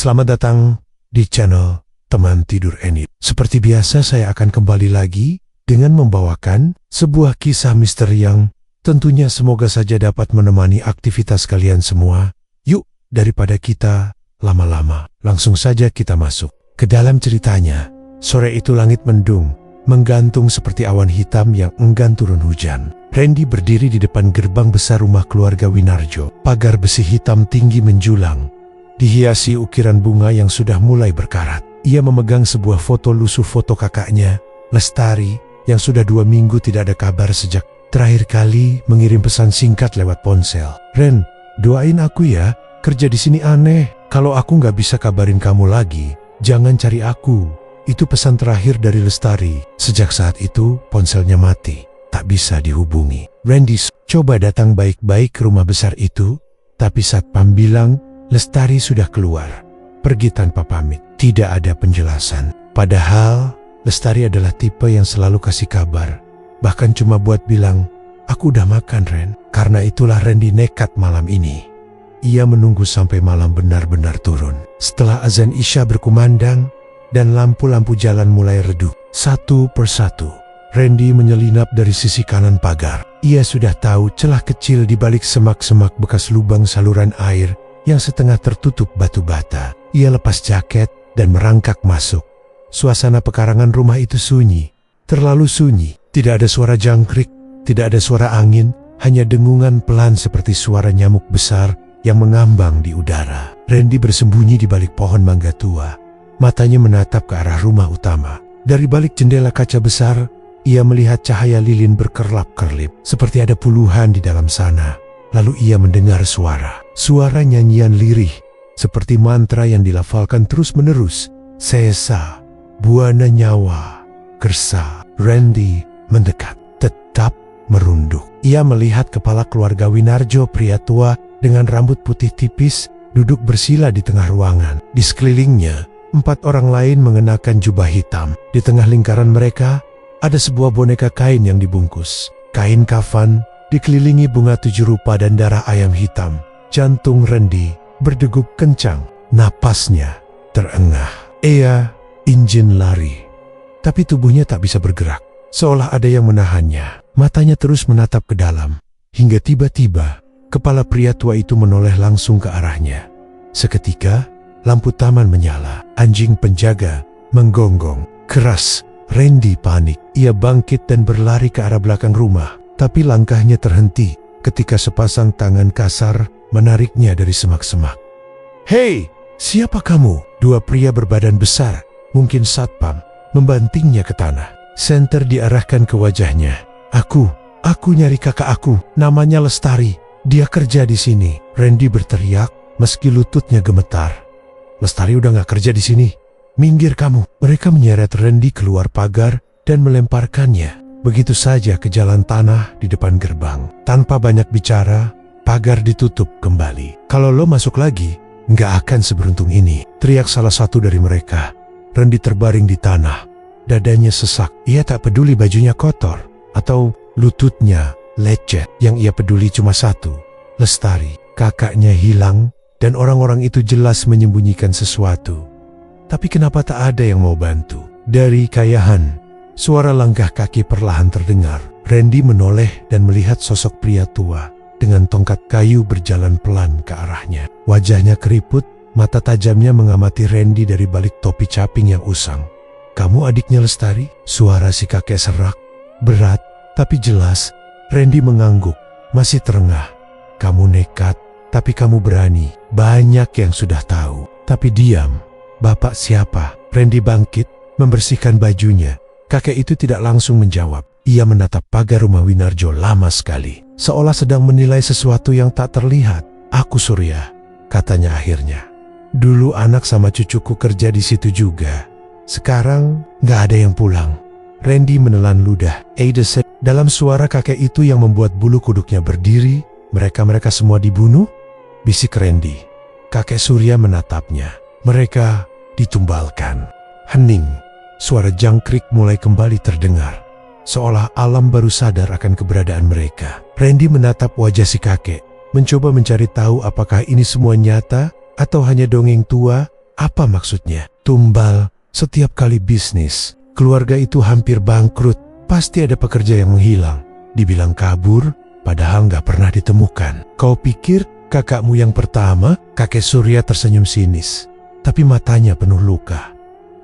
Selamat datang di channel Teman Tidur Enid. Seperti biasa saya akan kembali lagi dengan membawakan sebuah kisah misteri yang tentunya semoga saja dapat menemani aktivitas kalian semua. Yuk, daripada kita lama-lama, langsung saja kita masuk ke dalam ceritanya. Sore itu langit mendung, menggantung seperti awan hitam yang enggan turun hujan. Randy berdiri di depan gerbang besar rumah keluarga Winarjo. Pagar besi hitam tinggi menjulang, dihiasi ukiran bunga yang sudah mulai berkarat. Ia memegang sebuah foto lusuh foto kakaknya, Lestari, yang sudah 2 minggu tidak ada kabar sejak terakhir kali mengirim pesan singkat lewat ponsel. "Ren, doain aku ya, kerja di sini aneh. Kalau aku nggak bisa kabarin kamu lagi, jangan cari aku." Itu pesan terakhir dari Lestari. Sejak saat itu, ponselnya mati, tak bisa dihubungi. Randy coba datang baik-baik ke rumah besar itu, tapi satpam bilang Lestari sudah keluar, pergi tanpa pamit. Tidak ada penjelasan. Padahal Lestari adalah tipe yang selalu kasih kabar, bahkan cuma buat bilang, "Aku udah makan, Ren." Karena itulah Randy nekat malam ini. Ia menunggu sampai malam benar-benar turun. Setelah azan Isya berkumandang dan lampu-lampu jalan mulai redup, satu persatu Randy menyelinap dari sisi kanan pagar. Ia sudah tahu celah kecil di balik semak-semak bekas lubang saluran air yang setengah tertutup batu bata. Ia lepas jaket dan merangkak masuk. Suasana pekarangan rumah itu sunyi, terlalu sunyi. Tidak ada suara jangkrik, tidak ada suara angin, hanya dengungan pelan seperti suara nyamuk besar yang mengambang di udara. Randy bersembunyi di balik pohon mangga tua. Matanya menatap ke arah rumah utama. Dari balik jendela kaca besar, ia melihat cahaya lilin berkerlap-kerlip, seperti ada puluhan di dalam sana. Lalu ia mendengar suara nyanyian lirih, seperti mantra yang dilafalkan terus-menerus. "Sesa, buana nyawa, gersa." Randy mendekat, tetap merunduk. Ia melihat kepala keluarga Winarjo, pria tua dengan rambut putih tipis, duduk bersila di tengah ruangan. Di sekelilingnya, 4 orang lain mengenakan jubah hitam. Di tengah lingkaran mereka, ada sebuah boneka kain yang dibungkus. Kain kafan dikelilingi bunga 7 rupa dan darah ayam hitam. Jantung Randy berdegup kencang, napasnya terengah. Ia ingin lari, tapi tubuhnya tak bisa bergerak, seolah ada yang menahannya. Matanya terus menatap ke dalam, hingga tiba-tiba kepala pria tua itu menoleh langsung ke arahnya. Seketika, lampu taman menyala. Anjing penjaga menggonggong keras. Randy panik. Ia bangkit dan berlari ke arah belakang rumah. Tapi langkahnya terhenti ketika sepasang tangan kasar menariknya dari semak-semak. "Hei, siapa kamu?" 2 pria berbadan besar, mungkin satpam, membantingnya ke tanah. Senter diarahkan ke wajahnya. Aku nyari kakak aku, namanya Lestari. Dia kerja di sini." Randy berteriak meski lututnya gemetar. "Lestari udah gak kerja di sini. Minggir kamu." Mereka menyeret Randy keluar pagar dan melemparkannya begitu saja ke jalan tanah di depan gerbang. Tanpa banyak bicara, pagar ditutup kembali. "Kalau lo masuk lagi, nggak akan seberuntung ini," teriak salah satu dari mereka. Randy terbaring di tanah, dadanya sesak. Ia tak peduli bajunya kotor atau lututnya lecet. Yang ia peduli cuma satu, Lestari. Kakaknya hilang dan orang-orang itu jelas menyembunyikan sesuatu. Tapi kenapa tak ada yang mau bantu? Dari kayahan, suara langkah kaki perlahan terdengar. Randy menoleh dan melihat sosok pria tua dengan tongkat kayu berjalan pelan ke arahnya. Wajahnya keriput, mata tajamnya mengamati Randy dari balik topi caping yang usang. "Kamu adiknya Lestari?" Suara si kakek serak, berat, tapi jelas. Randy mengangguk, masih terengah. "Kamu nekat, tapi kamu berani. Banyak yang sudah tahu." "Tapi diam, Bapak siapa?" Randy bangkit, membersihkan bajunya. Kakek itu tidak langsung menjawab. Ia menatap pagar rumah Winarjo lama sekali, seolah sedang menilai sesuatu yang tak terlihat. "Aku Surya," katanya akhirnya. "Dulu anak sama cucuku kerja di situ juga. Sekarang nggak ada yang pulang." Randy menelan ludah. Ada said, dalam suara kakek itu yang membuat bulu kuduknya berdiri. Mereka semua dibunuh?" bisik Randy. Kakek Surya menatapnya. "Mereka ditumbalkan." Hening. Suara jangkrik mulai kembali terdengar, seolah alam baru sadar akan keberadaan mereka. Randy menatap wajah si kakek, mencoba mencari tahu apakah ini semua nyata atau hanya dongeng tua Apa maksudnya? Tumbal, setiap kali bisnis, keluarga itu hampir bangkrut, pasti ada pekerja yang menghilang. Dibilang kabur, padahal nggak pernah ditemukan. Kau pikir kakakmu yang pertama? Kakek Surya tersenyum sinis, tapi matanya penuh luka.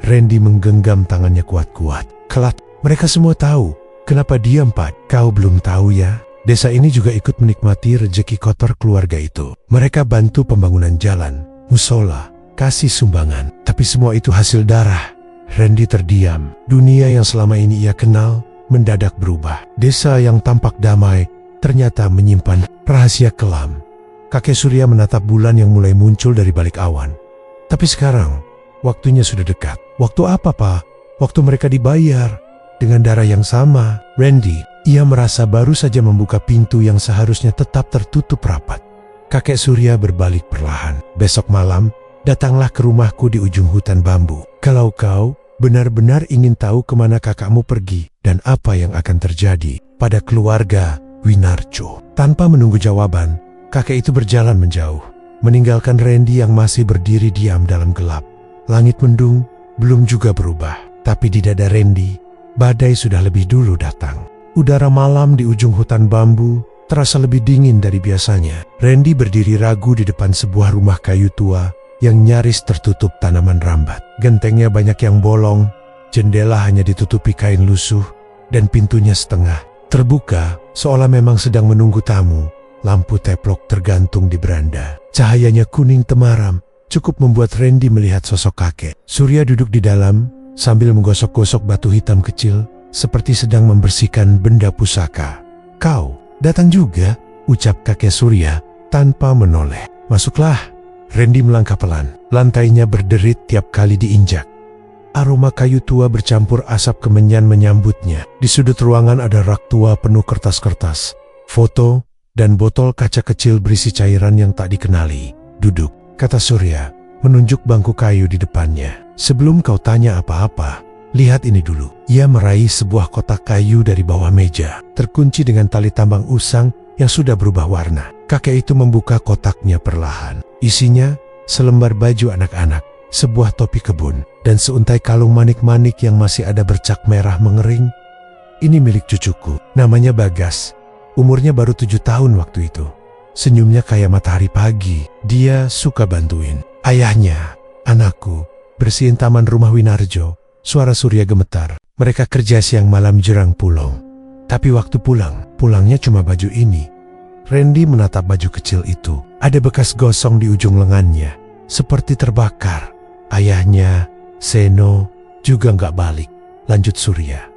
Randy menggenggam tangannya kuat-kuat. Kelak, mereka semua tahu. Kenapa diam, Pak? Kau belum tahu ya? Desa ini juga ikut menikmati rejeki kotor keluarga itu. Mereka bantu pembangunan jalan, musola, kasih sumbangan. Tapi semua itu hasil darah. Randy terdiam. Dunia yang selama ini ia kenal mendadak berubah. Desa yang tampak damai ternyata menyimpan rahasia kelam. Kakek Surya menatap bulan yang mulai muncul dari balik awan. Tapi sekarang, waktunya sudah dekat. Waktu apa, Pak? Waktu mereka dibayar dengan darah yang sama. Randy, ia merasa baru saja membuka pintu yang seharusnya tetap tertutup rapat. Kakek Surya berbalik perlahan. Besok malam, datanglah ke rumahku di ujung hutan bambu. Kalau kau benar-benar ingin tahu kemana kakakmu pergi dan apa yang akan terjadi pada keluarga Winarjo. Tanpa menunggu jawaban, kakek itu berjalan menjauh, meninggalkan Randy yang masih berdiri diam dalam gelap. Langit mendung belum juga berubah, tapi di dada Randy, badai sudah lebih dulu datang. Udara malam di ujung hutan bambu terasa lebih dingin dari biasanya. Randy berdiri ragu di depan sebuah rumah kayu tua yang nyaris tertutup tanaman rambat. Gentengnya banyak yang bolong, jendela hanya ditutupi kain lusuh, dan pintunya setengah terbuka, seolah memang sedang menunggu tamu. Lampu teplok tergantung di beranda. Cahayanya kuning temaram, cukup membuat Randy melihat sosok kakek. Surya duduk di dalam, sambil menggosok-gosok batu hitam kecil, seperti sedang membersihkan benda pusaka. Kau datang juga, ucap kakek Surya tanpa menoleh. Masuklah. Randy melangkah pelan. Lantainya berderit tiap kali diinjak. Aroma kayu tua bercampur asap kemenyan menyambutnya. Di sudut ruangan ada rak tua penuh kertas-kertas, foto, dan botol kaca kecil berisi cairan yang tak dikenali. Duduk, kata Surya, menunjuk bangku kayu di depannya. Sebelum kau tanya apa-apa, lihat ini dulu. Ia meraih sebuah kotak kayu dari bawah meja, terkunci dengan tali tambang usang yang sudah berubah warna. Kakek itu membuka kotaknya perlahan. Isinya selembar baju anak-anak, sebuah topi kebun, dan seuntai kalung manik-manik yang masih ada bercak merah mengering. Ini milik cucuku, namanya Bagas. Umurnya baru 7 tahun waktu itu. Senyumnya kayak matahari pagi. Dia suka bantuin ayahnya, anakku, bersihin taman rumah Winarjo. Suara Surya gemetar. Mereka kerja siang malam jerang pulang. Tapi waktu pulangnya cuma baju ini. Randy menatap baju kecil itu. Ada bekas gosong di ujung lengannya, seperti terbakar. Ayahnya, Seno, juga nggak balik. Lanjut Surya.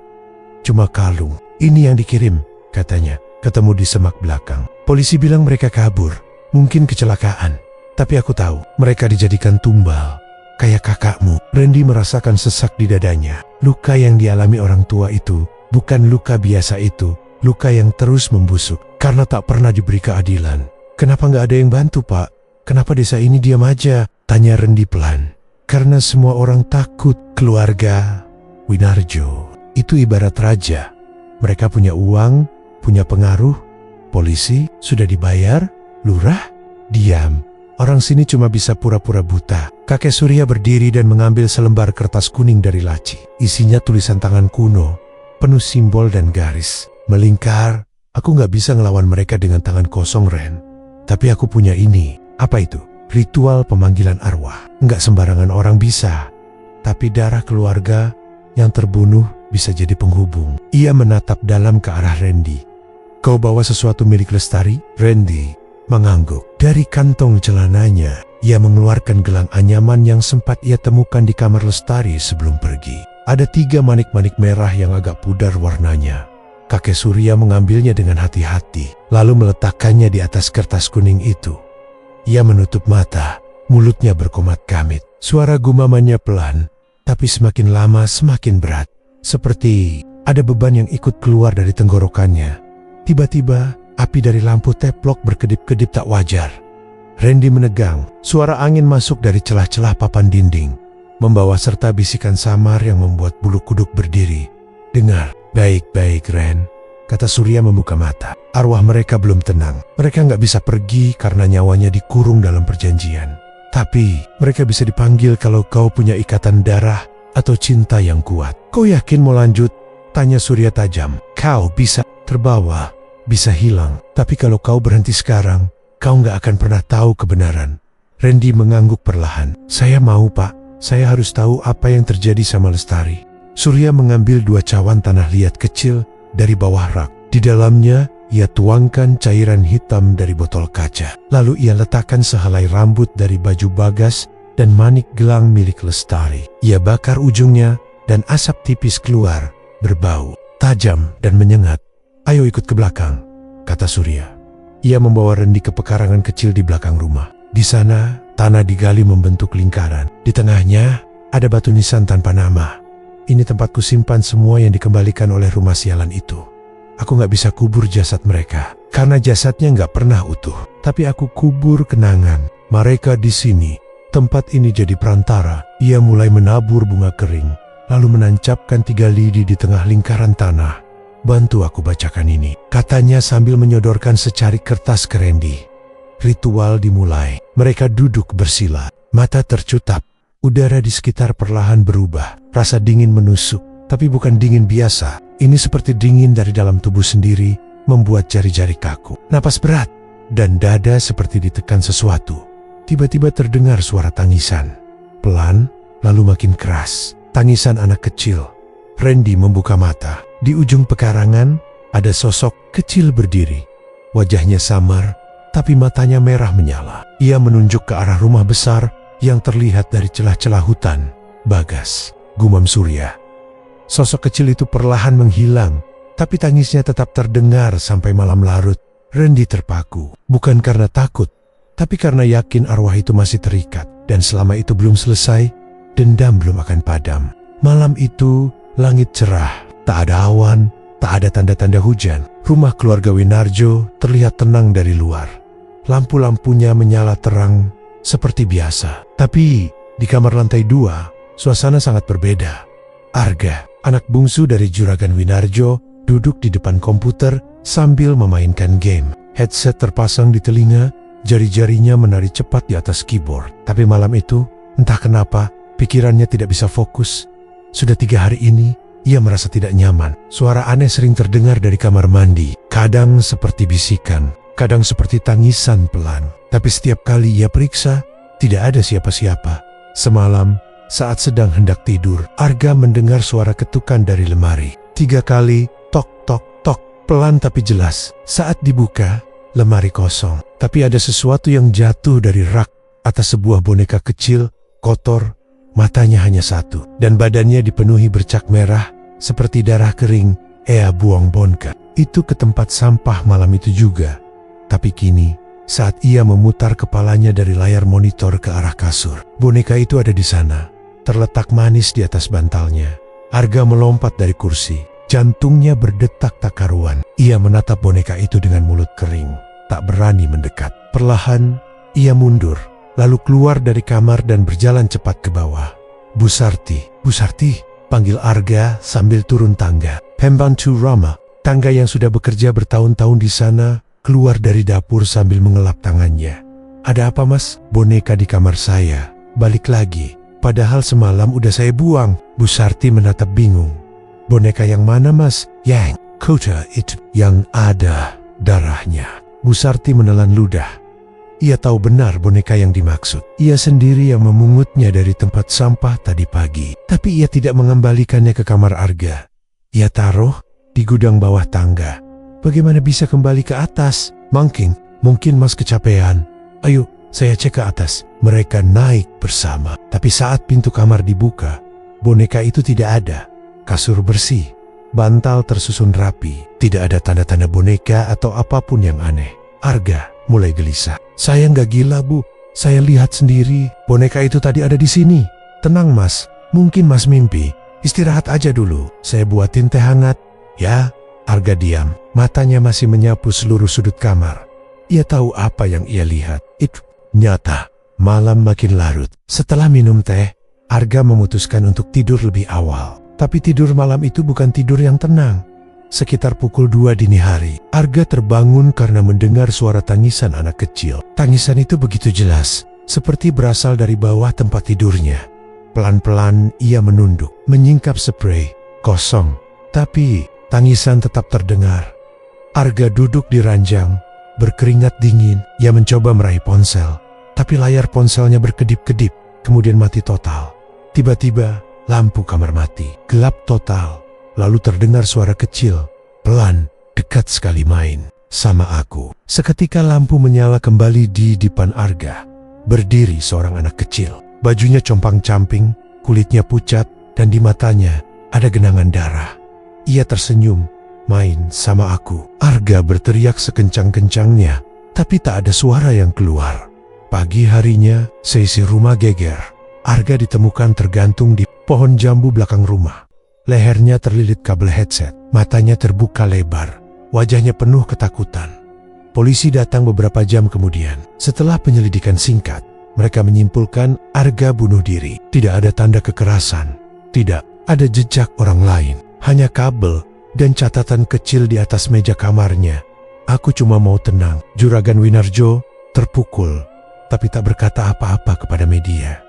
Cuma kalung. Ini yang dikirim, katanya. Ketemu di semak belakang. Polisi bilang mereka kabur. Mungkin kecelakaan. Tapi aku tahu, mereka dijadikan tumbal. Kayak kakakmu. Randy merasakan sesak di dadanya. Luka yang dialami orang tua itu bukan luka biasa itu. Luka yang terus membusuk karena tak pernah diberi keadilan. Kenapa nggak ada yang bantu, Pak? Kenapa desa ini diam aja? Tanya Randy pelan. Karena semua orang takut. Keluarga Winarjo itu ibarat raja. Mereka punya uang, punya pengaruh. Polisi sudah dibayar. Lurah diam. Orang sini cuma bisa pura-pura buta. Kakek Surya berdiri dan mengambil selembar kertas kuning dari laci. Isinya tulisan tangan kuno, penuh simbol dan garis. Melingkar. Aku nggak bisa ngelawan mereka dengan tangan kosong, Ren. Tapi aku punya ini. Apa itu? Ritual pemanggilan arwah. Nggak sembarangan orang bisa. Tapi darah keluarga yang terbunuh bisa jadi penghubung. Ia menatap dalam ke arah Randy. Kau bawa sesuatu milik Lestari? Randy mengangguk. Dari kantong celananya, ia mengeluarkan gelang anyaman yang sempat ia temukan di kamar Lestari sebelum pergi. Ada 3 manik-manik merah yang agak pudar warnanya. Kakek Surya mengambilnya dengan hati-hati, lalu meletakkannya di atas kertas kuning itu. Ia menutup mata, mulutnya berkomat kamit. Suara gumamannya pelan, tapi semakin lama semakin berat. Seperti ada beban yang ikut keluar dari tenggorokannya. Tiba-tiba, api dari lampu teplok berkedip-kedip tak wajar. Randy menegang, suara angin masuk dari celah-celah papan dinding, membawa serta bisikan samar yang membuat bulu kuduk berdiri. Dengar, baik-baik Ren, kata Surya membuka mata. Arwah mereka belum tenang. Mereka nggak bisa pergi karena nyawanya dikurung dalam perjanjian. Tapi mereka bisa dipanggil kalau kau punya ikatan darah atau cinta yang kuat. Kau yakin mau lanjut? Tanya Surya tajam. Kau bisa terbawa, bisa hilang. Tapi kalau kau berhenti sekarang, kau nggak akan pernah tahu kebenaran. Randy mengangguk perlahan. Saya mau, Pak. Saya harus tahu apa yang terjadi sama Lestari. Surya mengambil 2 cawan tanah liat kecil dari bawah rak. Di dalamnya, ia tuangkan cairan hitam dari botol kaca. Lalu ia letakkan sehelai rambut dari baju Bagas dan manik gelang milik Lestari. Ia bakar ujungnya dan asap tipis keluar, berbau, tajam dan menyengat. Ayo ikut ke belakang, kata Surya. Ia membawa Randy ke pekarangan kecil di belakang rumah. Di sana, tanah digali membentuk lingkaran. Di tengahnya, ada batu nisan tanpa nama. Ini tempatku simpan semua yang dikembalikan oleh rumah sialan itu. Aku gak bisa kubur jasad mereka, karena jasadnya gak pernah utuh. Tapi aku kubur kenangan mereka di sini. Tempat ini jadi perantara. Ia mulai menabur bunga kering, lalu menancapkan 3 lidi di tengah lingkaran tanah. Bantu aku bacakan ini, katanya sambil menyodorkan secari kertas ke Randy. Ritual dimulai. Mereka duduk bersila, mata tercutap. Udara di sekitar perlahan berubah. Rasa dingin menusuk, tapi bukan dingin biasa. Ini seperti dingin dari dalam tubuh sendiri, membuat jari-jari kaku. Napas berat, dan dada seperti ditekan sesuatu. Tiba-tiba terdengar suara tangisan. Pelan, lalu makin keras. Tangisan anak kecil. Randy membuka mata. Di ujung pekarangan, ada sosok kecil berdiri. Wajahnya samar, tapi matanya merah menyala. Ia menunjuk ke arah rumah besar yang terlihat dari celah-celah hutan. Bagas, gumam Surya. Sosok kecil itu perlahan menghilang, tapi tangisnya tetap terdengar sampai malam larut. Randy terpaku, bukan karena takut, tapi karena yakin arwah itu masih terikat. Dan selama itu belum selesai, dendam belum akan padam. Malam itu, langit cerah, tak ada awan, tak ada tanda-tanda hujan. Rumah keluarga Winarjo terlihat tenang dari luar. Lampu-lampunya menyala terang seperti biasa. Tapi di kamar lantai 2, suasana sangat berbeda. Arga, anak bungsu dari juragan Winarjo, duduk di depan komputer sambil memainkan game. Headset terpasang di telinga, jari-jarinya menari cepat di atas keyboard. Tapi malam itu, entah kenapa, pikirannya tidak bisa fokus. Sudah 3 hari ini, ia merasa tidak nyaman. Suara aneh sering terdengar dari kamar mandi. Kadang seperti bisikan, kadang seperti tangisan pelan. Tapi setiap kali ia periksa, tidak ada siapa-siapa. Semalam, saat sedang hendak tidur, Arga mendengar suara ketukan dari lemari. 3 kali, tok, tok, tok, pelan tapi jelas. Saat dibuka, lemari kosong. Tapi ada sesuatu yang jatuh dari rak atas sebuah boneka kecil, kotor, matanya hanya 1, dan badannya dipenuhi bercak merah, seperti darah kering. Ea buang boneka itu ke tempat sampah malam itu juga. Tapi kini, saat ia memutar kepalanya dari layar monitor ke arah kasur, boneka itu ada di sana, terletak manis di atas bantalnya. Arga melompat dari kursi, jantungnya berdetak tak karuan. Ia menatap boneka itu dengan mulut kering, tak berani mendekat. Perlahan, ia mundur, lalu keluar dari kamar dan berjalan cepat ke bawah. Bu Sarti, panggil Arga sambil turun tangga. Pembantu Rama, tangga yang sudah bekerja bertahun-tahun di sana, keluar dari dapur sambil mengelap tangannya. Ada apa, Mas? Boneka di kamar saya, balik lagi. Padahal semalam udah saya buang. Bu Sarti menatap bingung. Boneka yang mana, Mas? Yang kota itu, yang ada darahnya. Bu Sarti menelan ludah. Ia tahu benar boneka yang dimaksud. Ia sendiri yang memungutnya dari tempat sampah tadi pagi. Tapi ia tidak mengembalikannya ke kamar Arga. Ia taruh di gudang bawah tangga. Bagaimana bisa kembali ke atas? Mungkin Mas kecapean. Ayo, saya cek ke atas. Mereka naik bersama. Tapi saat pintu kamar dibuka, boneka itu tidak ada. Kasur bersih, bantal tersusun rapi. Tidak ada tanda-tanda boneka atau apapun yang aneh. Arga mulai gelisah. Saya nggak gila, Bu. Saya lihat sendiri. Boneka itu tadi ada di sini. Tenang, Mas. Mungkin Mas mimpi. Istirahat aja dulu. Saya buatin teh hangat. Ya. Arga diam. Matanya masih menyapu seluruh sudut kamar. Ia tahu apa yang ia lihat. Itu nyata. Malam makin larut. Setelah minum teh, Arga memutuskan untuk tidur lebih awal. Tapi tidur malam itu bukan tidur yang tenang. Sekitar pukul 2 dini hari, Arga terbangun karena mendengar suara tangisan anak kecil. Tangisan itu begitu jelas, seperti berasal dari bawah tempat tidurnya. Pelan-pelan ia menunduk, menyingkap spray, kosong. Tapi tangisan tetap terdengar. Arga duduk di ranjang, berkeringat dingin. Ia mencoba meraih ponsel, tapi layar ponselnya berkedip-kedip, kemudian mati total. Tiba-tiba, lampu kamar mati, gelap total. Lalu terdengar suara kecil, pelan, dekat sekali main. Sama aku. Seketika lampu menyala kembali di depan Arga. Berdiri seorang anak kecil. Bajunya compang-camping, kulitnya pucat, dan di matanya ada genangan darah. Ia tersenyum, main sama aku. Arga berteriak sekencang-kencangnya, tapi tak ada suara yang keluar. Pagi harinya, seisi rumah geger. Arga ditemukan tergantung di pohon jambu belakang rumah. Lehernya terlilit kabel headset, matanya terbuka lebar. Wajahnya penuh ketakutan. Polisi datang beberapa jam kemudian. Setelah penyelidikan singkat, mereka menyimpulkan Arga bunuh diri. Tidak ada tanda kekerasan. Tidak ada jejak orang lain. Hanya kabel dan catatan kecil di atas meja kamarnya. Aku cuma mau tenang. Juragan Winarjo terpukul, tapi tak berkata apa-apa kepada media.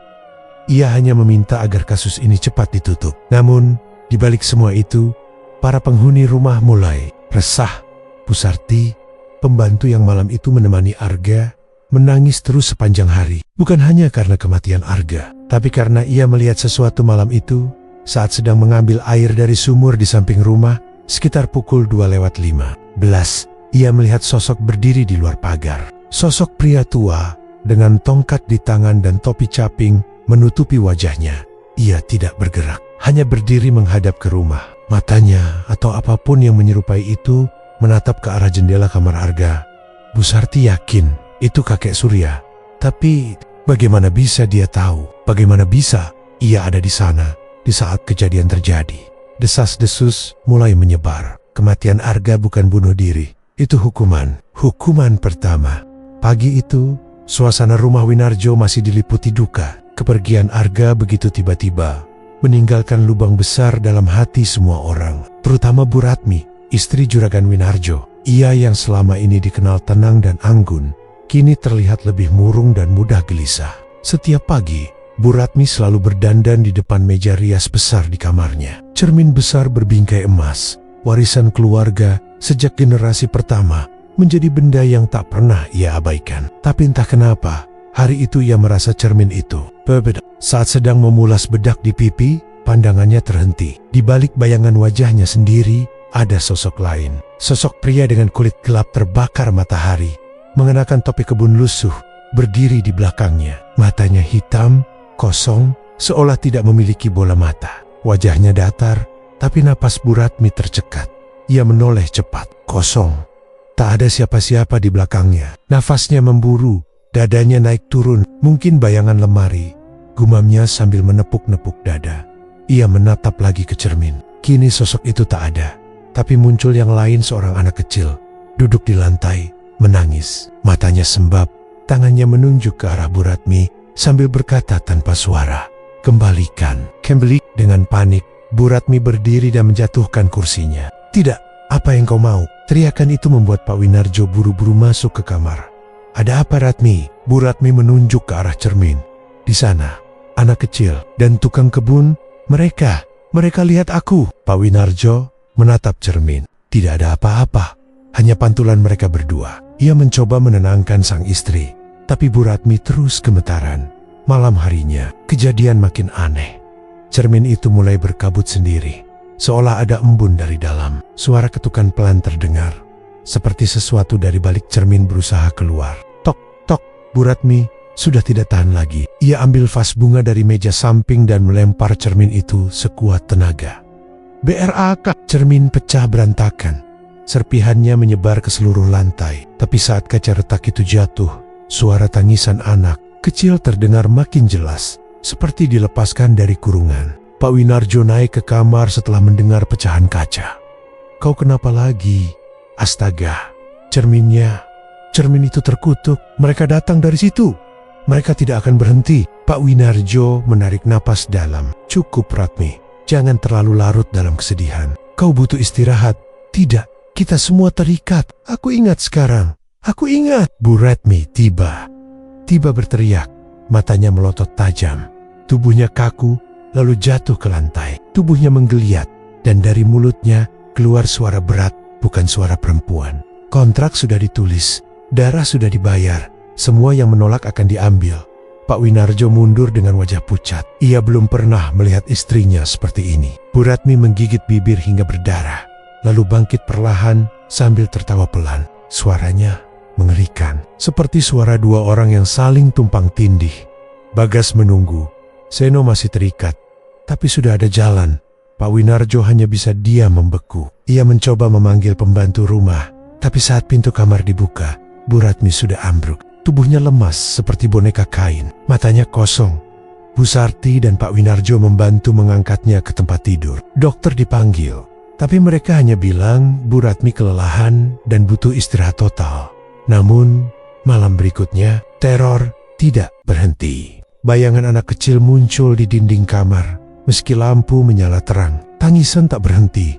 Ia hanya meminta agar kasus ini cepat ditutup. Namun, di balik semua itu, para penghuni rumah mulai resah. Pusarti, pembantu yang malam itu menemani Arga, menangis terus sepanjang hari. Bukan hanya karena kematian Arga, tapi karena ia melihat sesuatu malam itu saat sedang mengambil air dari sumur di samping rumah sekitar pukul 2:15. Ia melihat sosok berdiri di luar pagar. Sosok pria tua dengan tongkat di tangan dan topi caping menutupi wajahnya. Ia tidak bergerak, hanya berdiri menghadap ke rumah. Matanya atau apapun yang menyerupai itu menatap ke arah jendela kamar Arga. Bu Sarti yakin itu kakek Surya. Tapi bagaimana bisa dia tahu? Bagaimana bisa ia ada di sana di saat kejadian terjadi? Desas-desus mulai menyebar. Kematian Arga bukan bunuh diri. Itu hukuman. Hukuman pertama. Pagi itu, suasana rumah Winarjo masih diliputi duka. Kepergian Arga begitu tiba-tiba meninggalkan lubang besar dalam hati semua orang, terutama Bu Ratmi, istri Juragan Winarjo. Ia yang selama ini dikenal tenang dan anggun, kini terlihat lebih murung dan mudah gelisah. Setiap pagi, Bu Ratmi selalu berdandan di depan meja rias besar di kamarnya. Cermin besar berbingkai emas, warisan keluarga sejak generasi pertama, menjadi benda yang tak pernah ia abaikan. Tapi entah kenapa, hari itu ia merasa cermin itu berbeda. Saat sedang memulas bedak di pipi, pandangannya terhenti. Di balik bayangan wajahnya sendiri, ada sosok lain. Sosok pria dengan kulit gelap terbakar matahari, mengenakan topi kebun lusuh, berdiri di belakangnya. Matanya hitam, kosong, seolah tidak memiliki bola mata. Wajahnya datar, tapi napas Bu Ratmi tercekat. Ia menoleh cepat, kosong. Tak ada siapa-siapa di belakangnya. Nafasnya memburu, dadanya naik turun, mungkin bayangan lemari. Gumamnya sambil menepuk-nepuk dada. Ia menatap lagi ke cermin. Kini sosok itu tak ada. Tapi muncul yang lain, seorang anak kecil. Duduk di lantai, menangis. Matanya sembab, tangannya menunjuk ke arah Bu Ratmi sambil berkata tanpa suara, "Kembalikan." Kembali. Dengan panik, Bu Ratmi berdiri dan menjatuhkan kursinya. "Tidak, apa yang kau mau?" Teriakan itu membuat Pak Winarjo buru-buru masuk ke kamar. "Ada apa, Ratmi?" Bu Ratmi menunjuk ke arah cermin. Di sana, anak kecil dan tukang kebun, mereka lihat aku. Pak Winarjo menatap cermin. Tidak ada apa-apa, hanya pantulan mereka berdua. Ia mencoba menenangkan sang istri, tapi Bu Ratmi terus gemetaran. Malam harinya, kejadian makin aneh. Cermin itu mulai berkabut sendiri, seolah ada embun dari dalam. Suara ketukan pelan terdengar, seperti sesuatu dari balik cermin berusaha keluar. Tok, tok. Bu Ratmi sudah tidak tahan lagi. Ia ambil vas bunga dari meja samping dan melempar cermin itu sekuat tenaga. BRAK, cermin pecah berantakan. Serpihannya menyebar ke seluruh lantai. Tapi saat kaca retak itu jatuh, suara tangisan anak kecil terdengar makin jelas, seperti dilepaskan dari kurungan. Pak Winarjo naik ke kamar setelah mendengar pecahan kaca. "Kau kenapa lagi?" "Astaga, cermin itu terkutuk. Mereka datang dari situ. Mereka tidak akan berhenti." Pak Winarjo menarik napas dalam. "Cukup, Ratmi. Jangan terlalu larut dalam kesedihan. Kau butuh istirahat." "Tidak, kita semua terikat. Aku ingat sekarang. Aku ingat." Bu Ratmi tiba berteriak. matanya melotot tajam. Tubuhnya kaku, lalu jatuh ke lantai. Tubuhnya menggeliat, dan dari mulutnya keluar suara berat, bukan suara perempuan. Kontrak sudah ditulis, darah sudah dibayar, semua yang menolak akan diambil. Pak Winarjo mundur dengan wajah pucat. Ia belum pernah melihat istrinya seperti ini. Bu Ratmi menggigit bibir hingga berdarah, lalu bangkit perlahan sambil tertawa pelan. Suaranya mengerikan, seperti suara dua orang yang saling tumpang tindih. Bagas menunggu. Seno masih terikat, tapi sudah ada jalan. Pak Winarjo hanya bisa diam membeku. Ia mencoba memanggil pembantu rumah, tapi saat pintu kamar dibuka, Bu Ratmi sudah ambruk. Tubuhnya lemas seperti boneka kain, matanya kosong. Bu Sarti dan Pak Winarjo membantu mengangkatnya ke tempat tidur. Dokter dipanggil, tapi mereka hanya bilang Bu Ratmi kelelahan dan butuh istirahat total. Namun, malam berikutnya, teror tidak berhenti. Bayangan anak kecil muncul di dinding kamar. Meski lampu menyala terang, tangisan tak berhenti.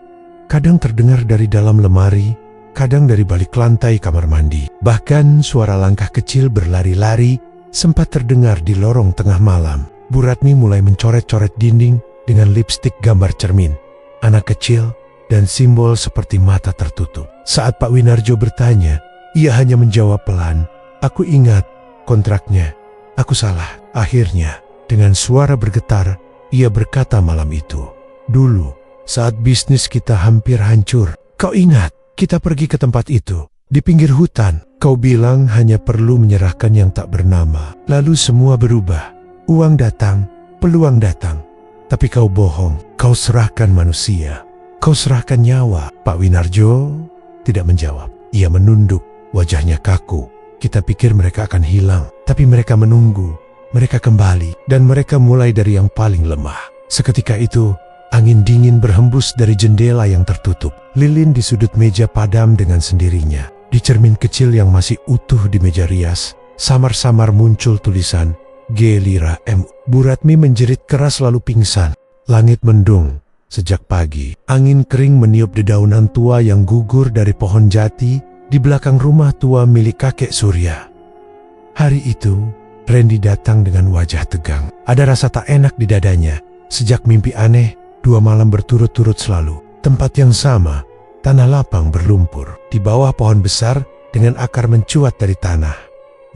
Kadang terdengar dari dalam lemari, kadang dari balik lantai kamar mandi. Bahkan suara langkah kecil berlari-lari sempat terdengar di lorong tengah malam. Bu Ratmi mulai mencoret-coret dinding dengan lipstik gambar cermin, anak kecil, dan simbol seperti mata tertutup. Saat Pak Winarjo bertanya, ia hanya menjawab pelan, "Aku ingat kontraknya. Aku salah." Akhirnya, dengan suara bergetar, ia berkata malam itu, "Dulu, saat bisnis kita hampir hancur, kau ingat, kita pergi ke tempat itu, di pinggir hutan. Kau bilang hanya perlu menyerahkan yang tak bernama. Lalu semua berubah. Uang datang, peluang datang. Tapi kau bohong, kau serahkan manusia. Kau serahkan nyawa." Pak Winarjo tidak menjawab. Ia menunduk, wajahnya kaku. Kita pikir mereka akan hilang, tapi mereka menunggu. Mereka kembali, dan mereka mulai dari yang paling lemah. Seketika itu, angin dingin berhembus dari jendela yang tertutup. Lilin di sudut meja padam dengan sendirinya. Di cermin kecil yang masih utuh di meja rias, samar-samar muncul tulisan G. Lira M. Bu Ratmi menjerit keras lalu pingsan. Langit mendung. Sejak pagi, angin kering meniup dedaunan tua yang gugur dari pohon jati di belakang rumah tua milik kakek Surya. Hari itu, Randy datang dengan wajah tegang. Ada rasa tak enak di dadanya. Sejak mimpi aneh, 2 malam berturut-turut selalu. Tempat yang sama, tanah lapang berlumpur. Di bawah pohon besar dengan akar mencuat dari tanah.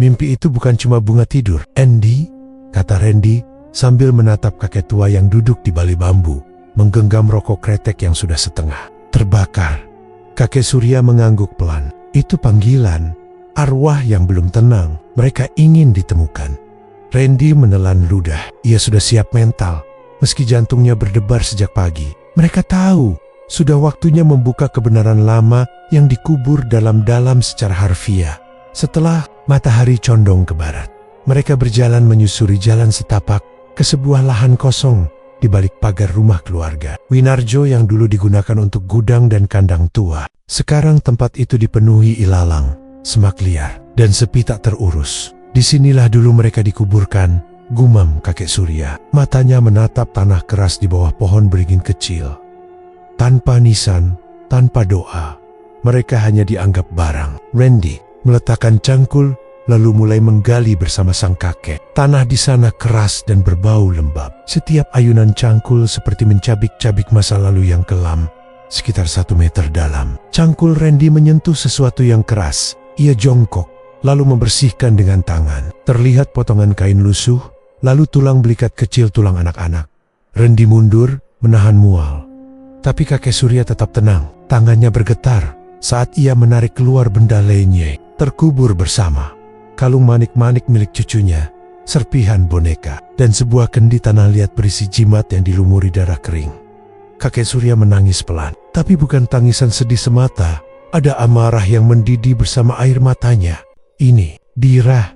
Mimpi itu bukan cuma bunga tidur. "Andy," kata Randy sambil menatap kakek tua yang duduk di balik bambu, menggenggam rokok kretek yang sudah setengah terbakar. Kakek Surya mengangguk pelan. Itu panggilan. Arwah yang belum tenang, mereka ingin ditemukan. Randy menelan ludah. Ia sudah siap mental, meski jantungnya berdebar sejak pagi. Mereka tahu, sudah waktunya membuka kebenaran lama yang dikubur dalam-dalam secara harfiah. Setelah matahari condong ke barat, mereka berjalan menyusuri jalan setapak ke sebuah lahan kosong di balik pagar rumah keluarga. Winarjo yang dulu digunakan untuk gudang dan kandang tua, sekarang tempat itu dipenuhi ilalang, semak liar, dan sepi tak terurus. Disinilah dulu mereka dikuburkan, gumam kakek Surya. Matanya menatap tanah keras di bawah pohon beringin kecil. Tanpa nisan, tanpa doa, mereka hanya dianggap barang. Randy meletakkan cangkul, lalu mulai menggali bersama sang kakek. Tanah di sana keras dan berbau lembab. Setiap ayunan cangkul seperti mencabik-cabik masa lalu yang kelam, sekitar 1 meter dalam. Cangkul Randy menyentuh sesuatu yang keras. Ia jongkok, lalu membersihkan dengan tangan. Terlihat potongan kain lusuh, lalu tulang belikat kecil tulang anak-anak. Randy mundur, menahan mual. Tapi kakek Surya tetap tenang. Tangannya bergetar saat ia menarik keluar benda lainnya. Terkubur bersama kalung manik-manik milik cucunya, serpihan boneka, dan sebuah kendi tanah liat berisi jimat yang dilumuri darah kering. Kakek Surya menangis pelan, tapi bukan tangisan sedih semata. Ada amarah yang mendidih bersama air matanya. "Ini, Dira,"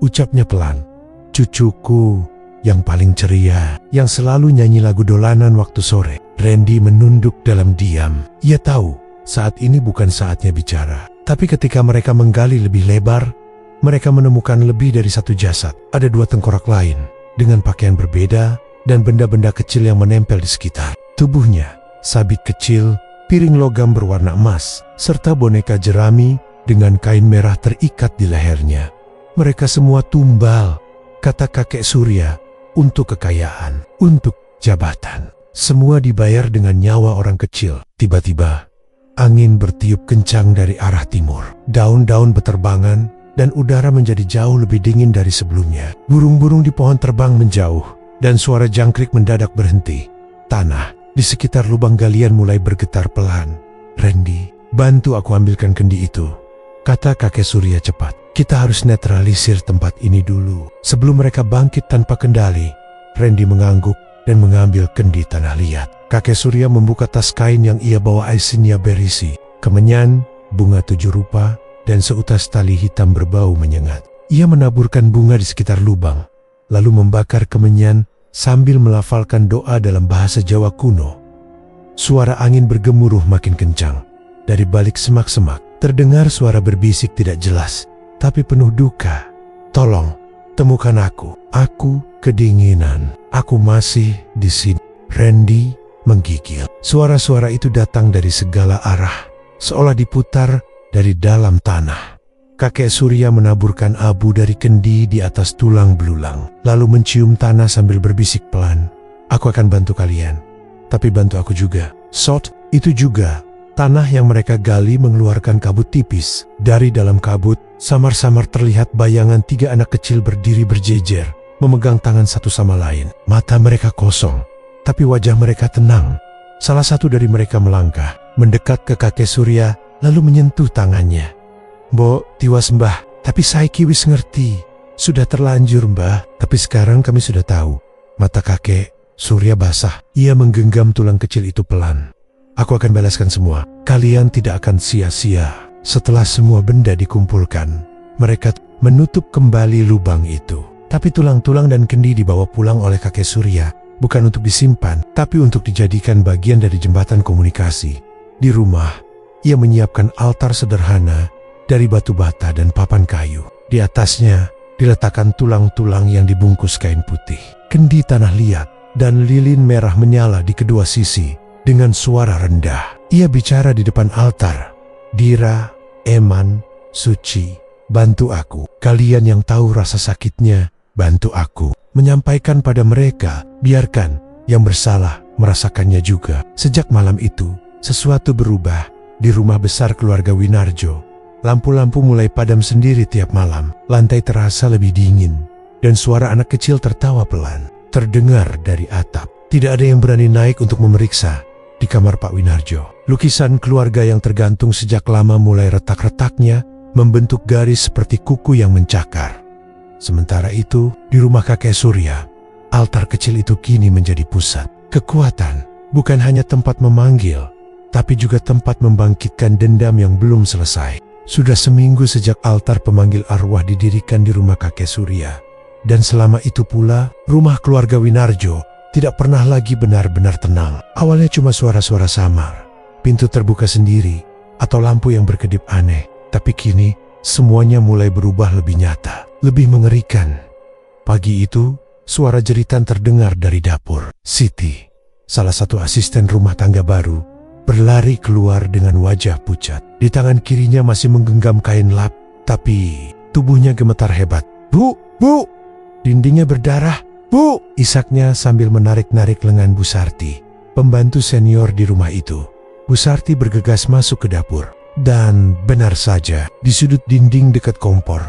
ucapnya pelan. "Cucuku yang paling ceria, yang selalu nyanyi lagu dolanan waktu sore." Randy menunduk dalam diam. Ia tahu saat ini bukan saatnya bicara. Tapi ketika mereka menggali lebih lebar, mereka menemukan lebih dari 1 jasad. Ada 2 tengkorak lain, dengan pakaian berbeda dan benda-benda kecil yang menempel di sekitar. Tubuhnya, sabit kecil, piring logam berwarna emas, serta boneka jerami dengan kain merah terikat di lehernya. Mereka semua tumbal, kata kakek Surya, untuk kekayaan, untuk jabatan. Semua dibayar dengan nyawa orang kecil. Tiba-tiba, angin bertiup kencang dari arah timur. Daun-daun beterbangan dan udara menjadi jauh lebih dingin dari sebelumnya. Burung-burung di pohon terbang menjauh dan suara jangkrik mendadak berhenti. Tanah di sekitar lubang galian mulai bergetar pelan. "Randy, bantu aku ambilkan kendi itu," kata kakek Surya cepat. "Kita harus netralisir tempat ini dulu." Sebelum mereka bangkit tanpa kendali, Randy mengangguk dan mengambil kendi tanah liat. Kakek Surya membuka tas kain yang ia bawa isinya berisi kemenyan, bunga 7 rupa, dan seutas tali hitam berbau menyengat. Ia menaburkan bunga di sekitar lubang, lalu membakar kemenyan sambil melafalkan doa dalam bahasa Jawa kuno. Suara angin bergemuruh makin kencang. Dari balik semak-semak, terdengar suara berbisik tidak jelas, tapi penuh duka. "Tolong, temukan aku. Aku kedinginan. Aku masih di sini." Randy menggigil. Suara-suara itu datang dari segala arah, seolah diputar dari dalam tanah. Kakek Surya menaburkan abu dari kendi di atas tulang belulang, lalu mencium tanah sambil berbisik pelan, "Aku akan bantu kalian, tapi bantu aku juga." Sot, itu juga. Tanah yang mereka gali mengeluarkan kabut tipis. Dari dalam kabut, samar-samar terlihat bayangan 3 anak kecil berdiri berjejer, memegang tangan satu sama lain. Mata mereka kosong, tapi wajah mereka tenang. Salah satu dari mereka melangkah, mendekat ke kakek Surya, lalu menyentuh tangannya. "Mbok, tiwas mbah, tapi saiki wis ngerti. Sudah terlanjur mbah, tapi sekarang kami sudah tahu." Mata kakek Surya basah. Ia menggenggam tulang kecil itu pelan. "Aku akan balaskan semua. Kalian tidak akan sia-sia." Setelah semua benda dikumpulkan, mereka menutup kembali lubang itu. Tapi tulang-tulang dan kendi dibawa pulang oleh kakek Surya, bukan untuk disimpan, tapi untuk dijadikan bagian dari jembatan komunikasi. Di rumah, ia menyiapkan altar sederhana dari batu bata dan papan kayu. Di atasnya diletakkan tulang-tulang yang dibungkus kain putih. Kendi tanah liat dan lilin merah menyala di kedua sisi. Dengan suara rendah, ia bicara di depan altar. "Dira, Eman, Suci, bantu aku. Kalian yang tahu rasa sakitnya, bantu aku." Menyampaikan pada mereka, biarkan yang bersalah merasakannya juga. Sejak malam itu, sesuatu berubah di rumah besar keluarga Winarjo. Lampu-lampu mulai padam sendiri tiap malam. Lantai terasa lebih dingin, dan suara anak kecil tertawa pelan terdengar dari atap. Tidak ada yang berani naik untuk memeriksa. Di kamar Pak Winarjo, lukisan keluarga yang tergantung sejak lama mulai retak-retaknya, membentuk garis seperti kuku yang mencakar. Sementara itu, di rumah kakek Surya, altar kecil itu kini menjadi pusat kekuatan. Bukan hanya tempat memanggil, tapi juga tempat membangkitkan dendam yang belum selesai. Sudah seminggu sejak altar pemanggil arwah didirikan di rumah kakek Surya. Dan selama itu pula, rumah keluarga Winarjo tidak pernah lagi benar-benar tenang. Awalnya cuma suara-suara samar, pintu terbuka sendiri, atau lampu yang berkedip aneh. Tapi kini, semuanya mulai berubah lebih nyata, lebih mengerikan. Pagi itu, suara jeritan terdengar dari dapur. Siti, salah satu asisten rumah tangga baru, berlari keluar dengan wajah pucat. Di tangan kirinya masih menggenggam kain lap, tapi tubuhnya gemetar hebat. "Bu, Bu! Dindingnya berdarah, Bu!" isaknya sambil menarik-narik lengan Bu Sarti, pembantu senior di rumah itu. Bu Sarti bergegas masuk ke dapur. Dan benar saja, di sudut dinding dekat kompor,